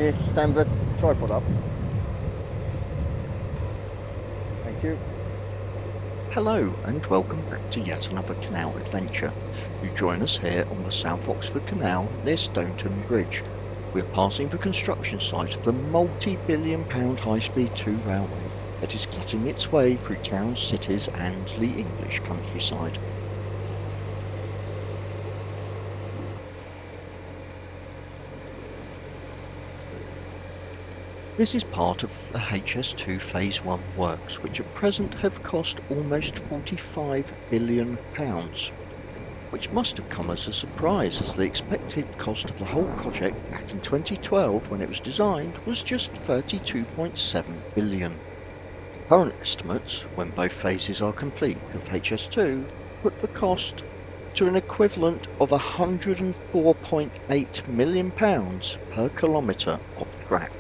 you stand the tripod up? Thank you. Hello and welcome back to yet another canal adventure. You join us here on the South Oxford Canal near Stoneton Bridge. We are passing the construction site of the multi-billion-pound high-speed 2 railway that is cutting its way through towns, cities and the English countryside. This is part of the HS2 Phase 1 works, which at present have cost almost £45 billion, which must have come as a surprise as the expected cost of the whole project back in 2012 when it was designed was just £32.7 billion. Current estimates, when both phases are complete of HS2, put the cost to an equivalent of £104.8 million per kilometre of track.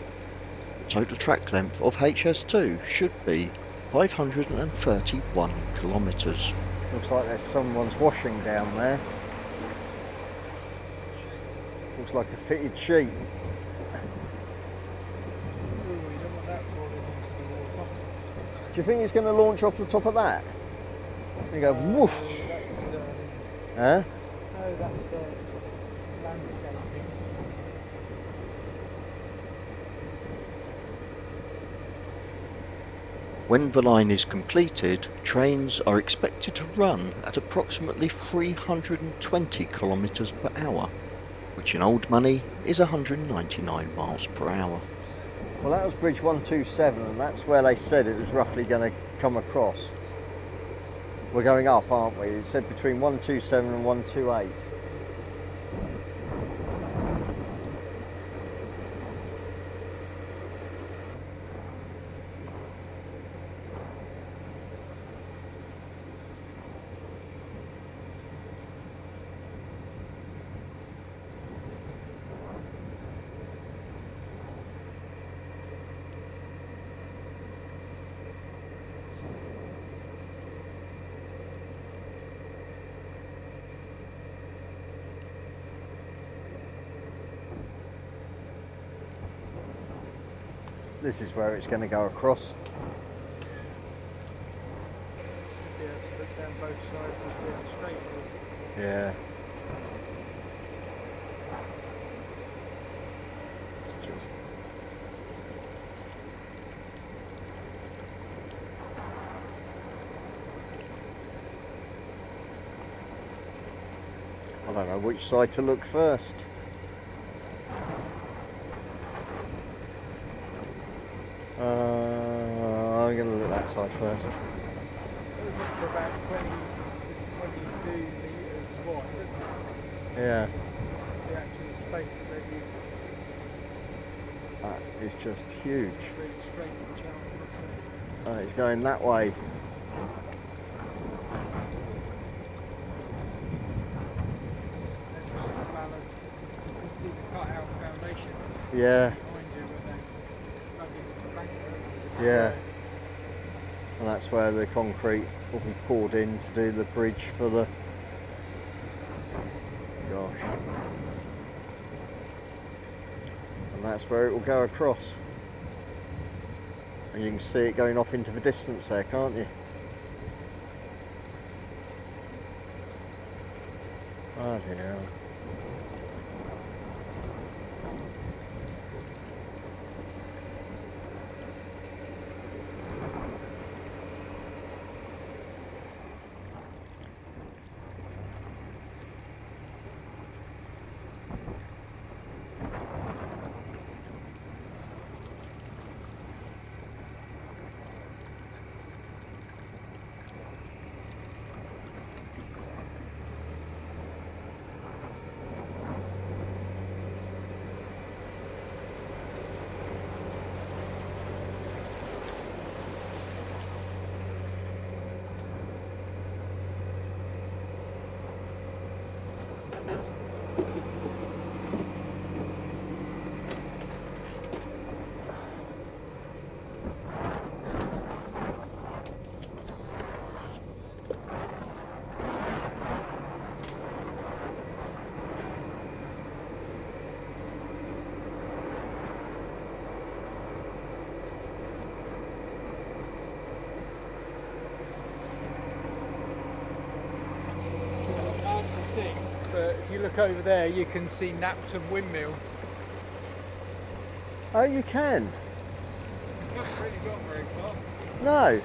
The total track length of HS2 should be 531 kilometres. Looks like there's someone's washing down there. Looks like a fitted sheet. Do you think it's going to launch off the top of that? And go woof? No, that's landscaping. When the line is completed, trains are expected to run at approximately 320 kilometres per hour, which in old money is 199 miles per hour. Well, that was Bridge 127, and that's where they said it was roughly going to come across. We're going up, aren't we? It said between 127 and 128. This is where it's going to go across. Be able to look down both sides and see how straight it is. Yeah. It's just... I don't know which side to look first. I'm going to look at that side first. It goes up for about 20 to 22 metres wide, doesn't it? Yeah, The actual space that they're using. that is just huge. Really straight and channel. And it's going that way. There's the ballast. You can see the cut out foundations Yeah, behind you when they plug into the bank there. yeah. And that's where the concrete will be poured in to do the bridge for the... Gosh. And that's where it will go across. And you can see it going off into the distance there, can't you? Oh dear. look over there, you can see Neptune Windmill. Oh, you can? You haven't really got very far. No.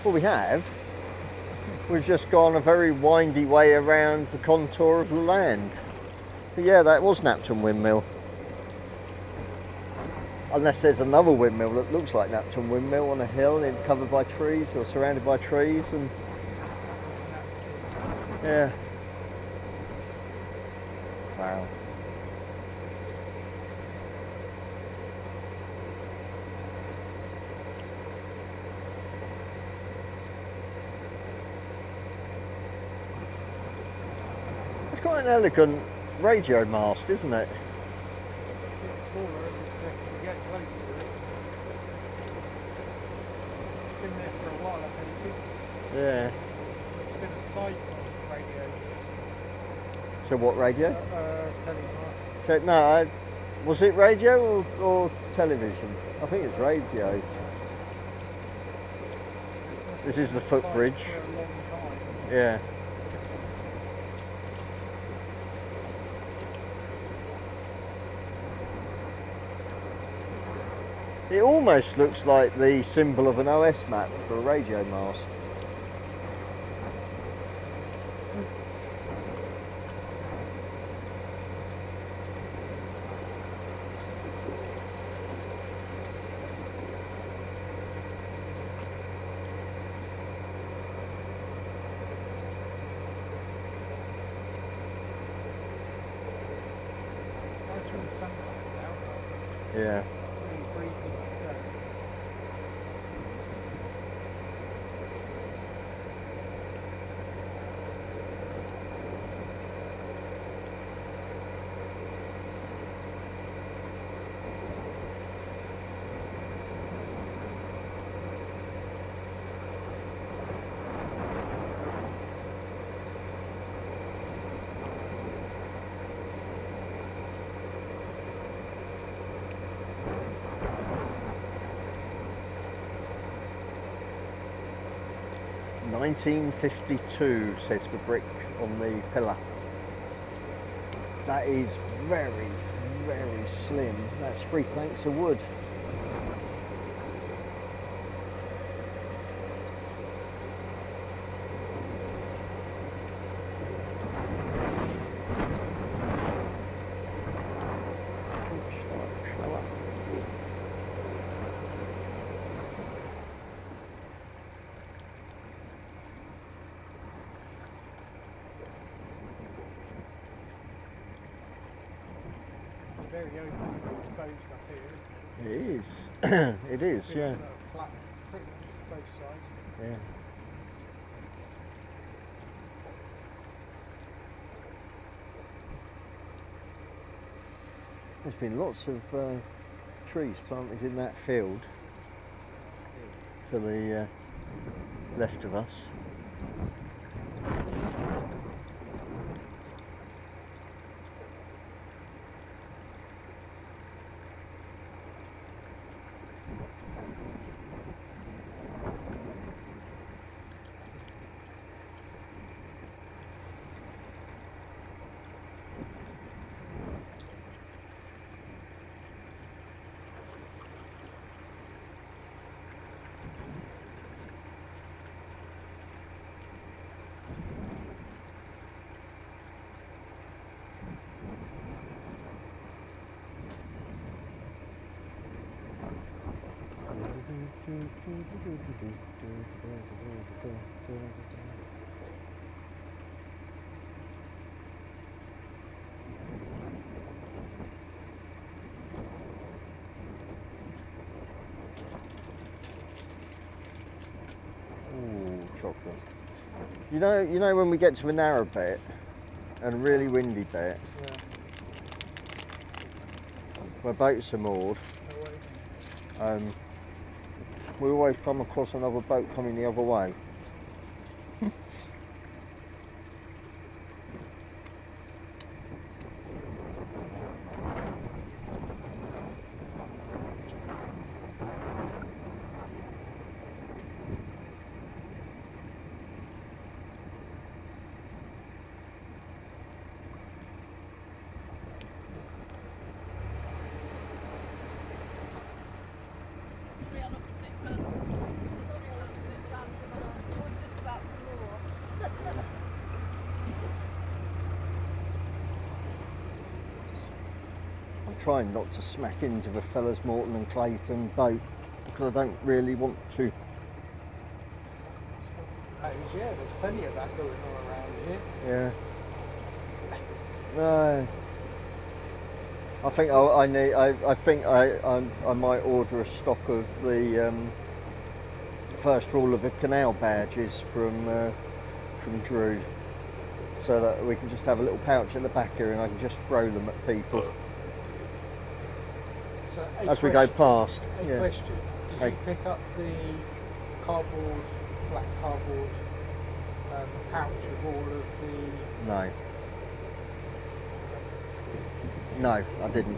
Well, we have. We've just gone a very windy way around the contour of the land. But yeah, that was Neptune Windmill. Unless there's another windmill that looks like Neptune Windmill on a hill and covered by trees or surrounded by trees, and yeah. Wow. It's quite an elegant radio mast, isn't it? Taller every second you get close to it. It's been there for a while, I think. Yeah. It's been a cycle radio. So what radio? Telemast. So, no, was it radio or television? I think it's radio. This is the Footbridge. For a long time. Yeah. It almost looks like the symbol of an OS map for a radio mast. It's nice when the sun comes out. It's Yeah. really breezy like that. "1952" says the brick on the pillar. That is very, very slim. That's 3 planks of wood. Oops, slower. Very open and exposed up here, isn't it? It is. It is, yeah. Flat, pretty much both sides. Yeah. There's been lots of trees planted in that field to the left of us. Ooh, chocolate. You know when we get to the narrow bit and really windy bit, Yeah. where boats are moored, No way. we always come across another boat coming the other way. I'm trying not to smack into the fellas Morton and Clayton boat because I don't really want to. Yeah, there's plenty of that going on around here. Yeah. No. I think I need. I think I might order a stock of the first rule of the canal badges from Drew, so that we can just have a little pouch at the back here and I can just throw them at people So as we go past. A question: did you pick up the black cardboard pouch with all of the? No. No, I didn't.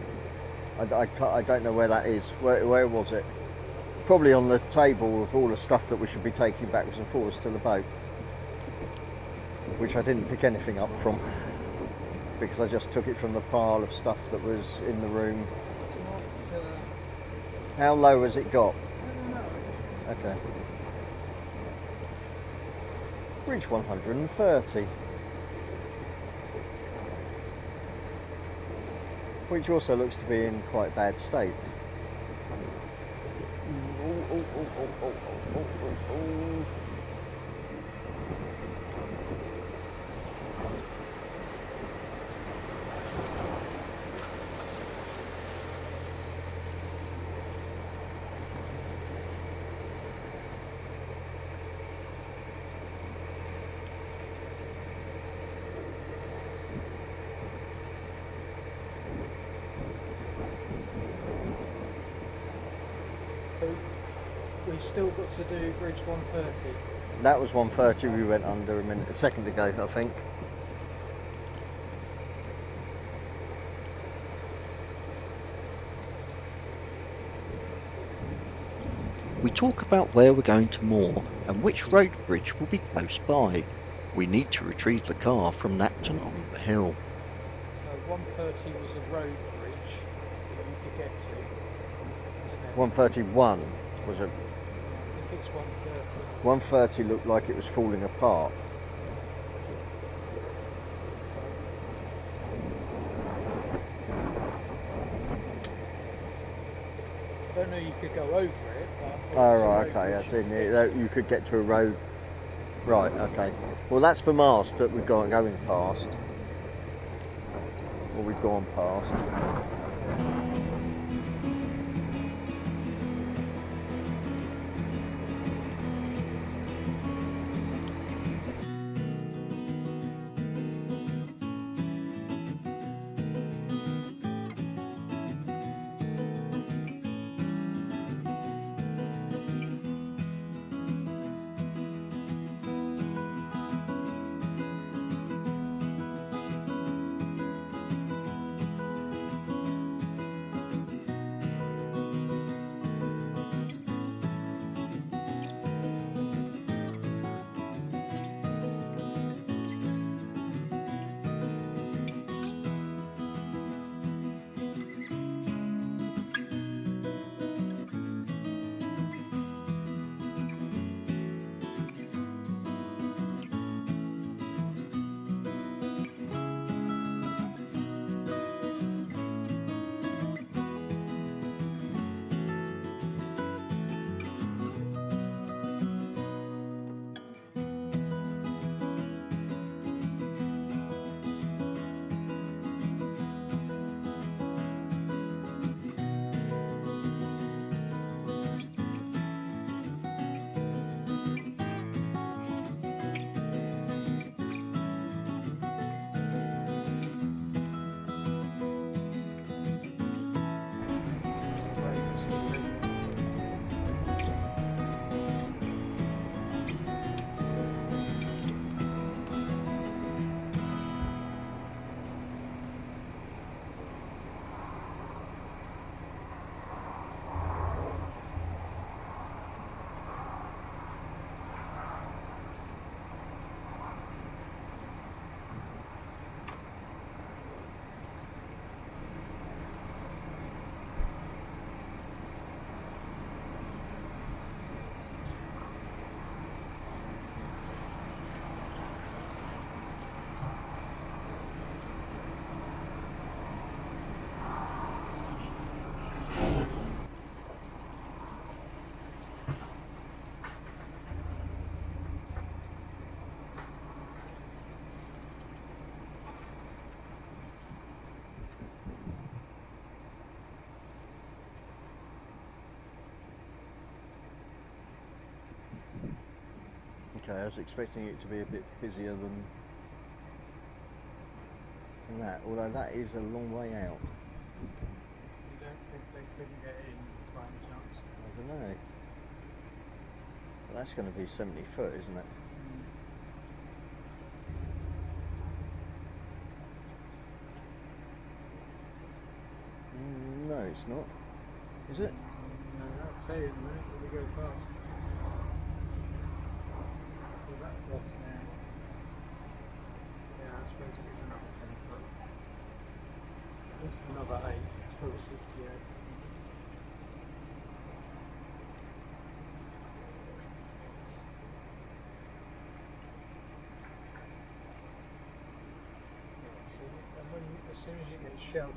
I don't know where that is. Where was it? Probably on the table with all the stuff that we should be taking backwards and forwards to the boat, which I didn't pick anything up from because I just took it from the pile of stuff that was in the room. It's not, How low has it got? I don't know. Okay. Bridge 130. Which also looks to be in quite bad state. So we've still got to do Bridge 130. That was 130 we went under a second ago, I think. We talk about where we're going to moor and which road bridge will be close by. We need to retrieve the car from Neptune on the hill. So 130 was a road bridge that you could get to. Wasn't it? 131 was a. I think it's 130. 130 looked like it was falling apart. I don't know you could go over it, but I thought Oh it was a right, road okay, bridge that's in you it. You could get to a road. Right, okay. Well, that's the mast that we've got going past. Or we've gone past. Okay, I was expecting it to be a bit busier than that, although that is a long way out. You don't think they couldn't get in by any chance? I don't know. Well, that's going to be 70 foot, isn't it? No, it's not. Is it? No, I'll tell you in a minute when we go past. Well, that's us now. Yeah, I suppose it is another 10 foot. At least another 8. It's probably 68. And when as soon as you get sheltered,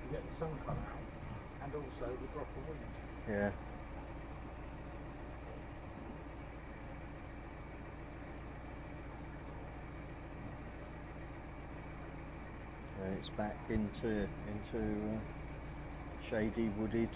you get the sun come out and also the drop of wind. Yeah. And it's back into shady, wooded.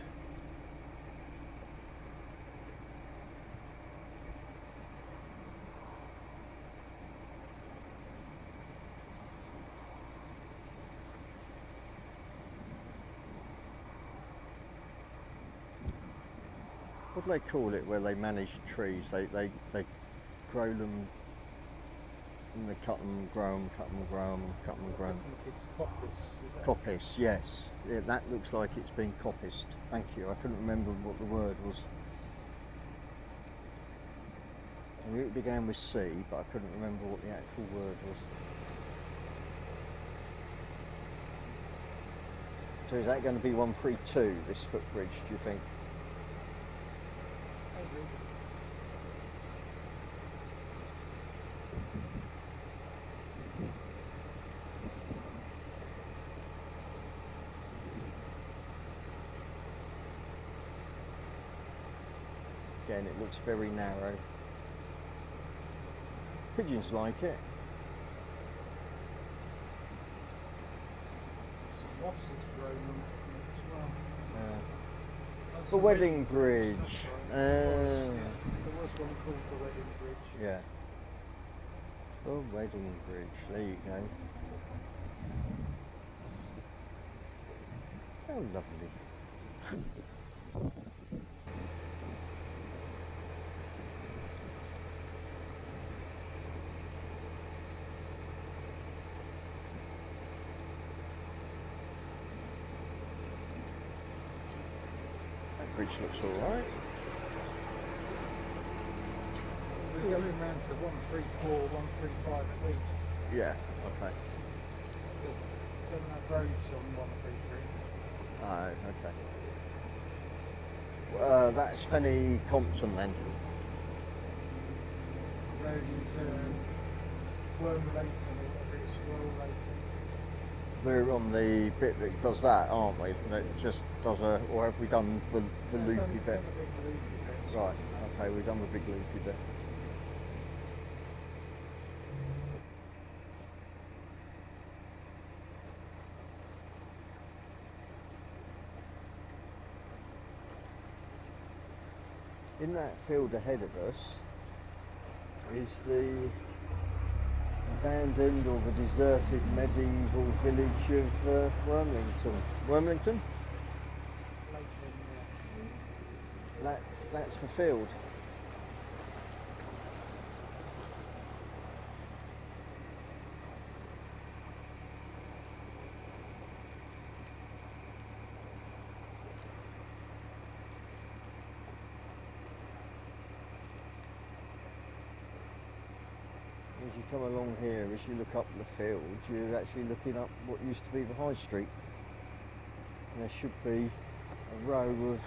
What do they call it where they manage trees? They grow them and they cut them, grow them, cut them, grow them, cut them, grow them. I think it's coppice. Coppice, yes. Yeah, that looks like it's been coppiced. Thank you. I couldn't remember what the word was. I knew it began with C, but I couldn't remember what the actual word was. So is that going to be 132, this footbridge, do you think? Again, it looks very narrow. Pigeons like it. Some moss has grown on it as well. That's The a wedding bridge. There was one called the wedding bridge. Yeah. The wedding bridge. There you go. How lovely. That bridge looks alright. We're going round to 134, 135 at least. Yeah, okay. There's don't have roads on 133. Oh, okay. That's Fenny Compton then. Road into Wormleighton or whatever it's, Wormleighton. We're on the bit that does that, aren't we? That just does or have we done the loopy bit? Done the big loopy bit. Right, okay, we've done the big loopy bit. In that field ahead of us is the abandoned or the deserted medieval village of Wormington. Wormington? Leighton, yeah. That's the field. As you come along here, as you look up the field, you're actually looking up what used to be the high street. And there should be a row of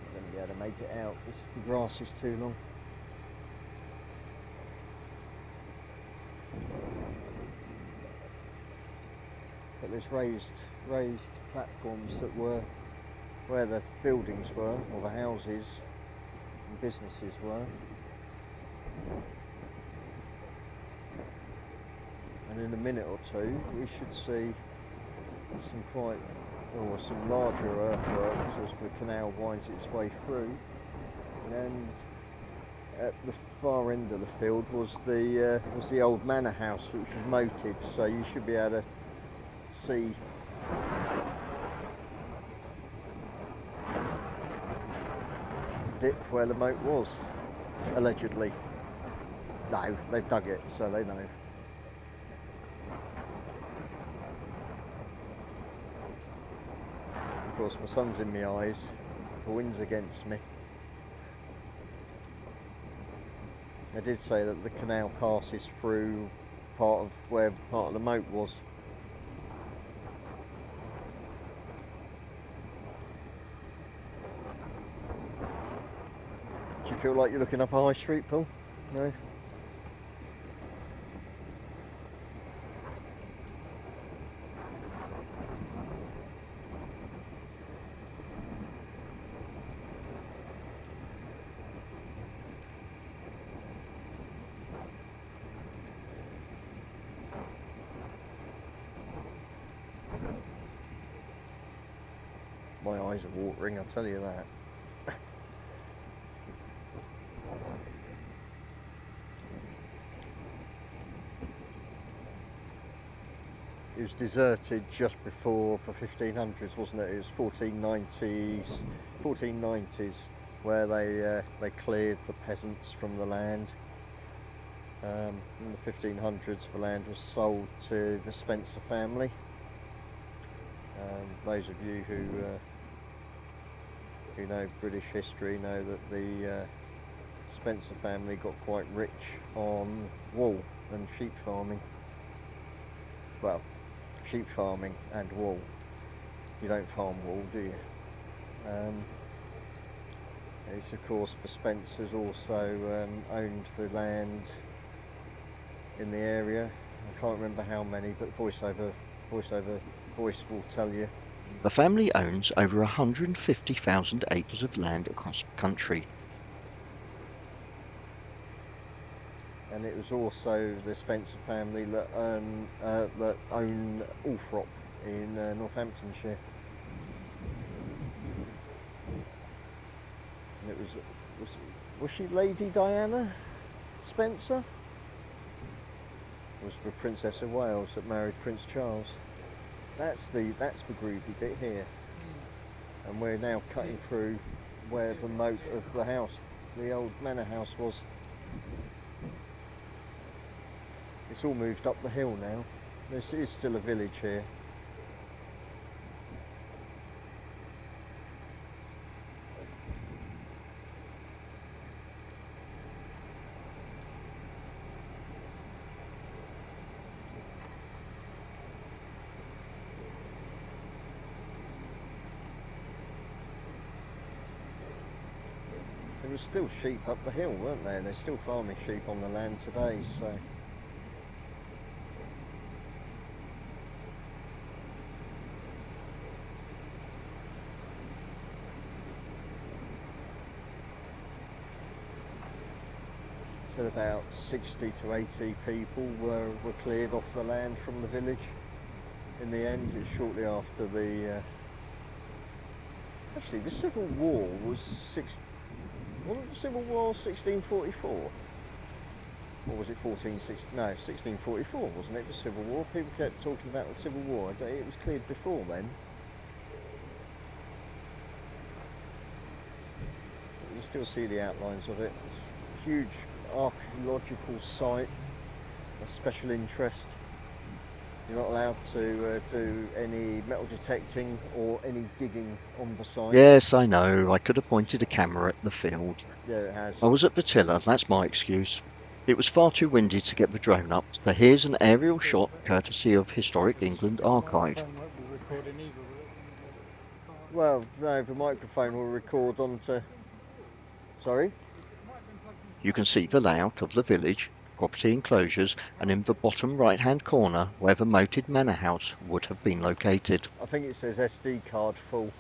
I'm going to be able to make it out, the grass is too long. But there's raised platforms that were where the buildings were, or the houses and businesses were. And in a minute or two we should see some quite or some larger earthworks as the canal winds its way through. And at the far end of the field was the old manor house, which was moated, so you should be able to see the dip where the moat was, allegedly. No, they've dug it, so they know. Of course, my sun's in my eyes, the wind's against me. I did say that the canal passes through part of the moat was. Do you feel like you're looking up a high street, Paul? No? My eyes are watering, I'll tell you that. It was deserted just before the 1500s, wasn't it? It was 1490s, where they cleared the peasants from the land. In the 1500s, the land was sold to the Spencer family. Those of you who know British history know that the Spencer family got quite rich on wool and sheep farming. Well, sheep farming and wool. You don't farm wool, do you? It's of course the Spencers also owned the land in the area. I can't remember how many, but voice will tell you. The family owns over 150,000 acres of land across the country. And it was also the Spencer family that owned Althrop in Northamptonshire. And it was she Lady Diana Spencer? Was the Princess of Wales that married Prince Charles. That's the groovy bit here. And we're now cutting through where the moat of the house, the old manor house was. It's all moved up the hill now. There is still a village here. There were still sheep up the hill, weren't there? They're still farming sheep on the land today, so. Said about 60 to 80 people were cleared off the land from the village. In the end, it's shortly after the. Actually, the Civil War wasn't the Civil War 1644? Or was it 1460? No, 1644, wasn't it? The Civil War. People kept talking about the Civil War. It was cleared before then. You still see the outlines of it. It's a huge archaeological site of special interest. You're not allowed to do any metal detecting or any digging on the site. Yes, I know. I could have pointed a camera at the field. Yeah, it has. I was at the tiller, that's my excuse. It was far too windy to get the drone up, so here's an aerial shot courtesy of Historic England Archive. Well, no, the microphone will record onto. Sorry? You can see the layout of the village, property enclosures, and in the bottom right-hand corner where the moated manor house would have been located. I think it says SD card full.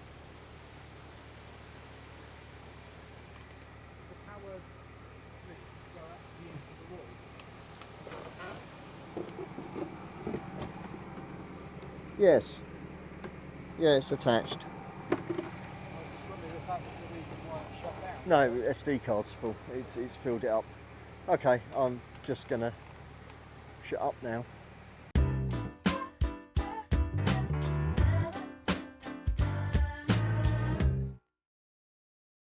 Yes. Yeah, it's attached. I just wondered if that was the reason why it shut down. No, SD card's full. It's filled it up. Okay, I'm just gonna shut up now.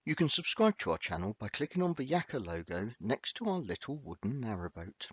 You can subscribe to our channel by clicking on the Yakka logo next to our little wooden narrowboat.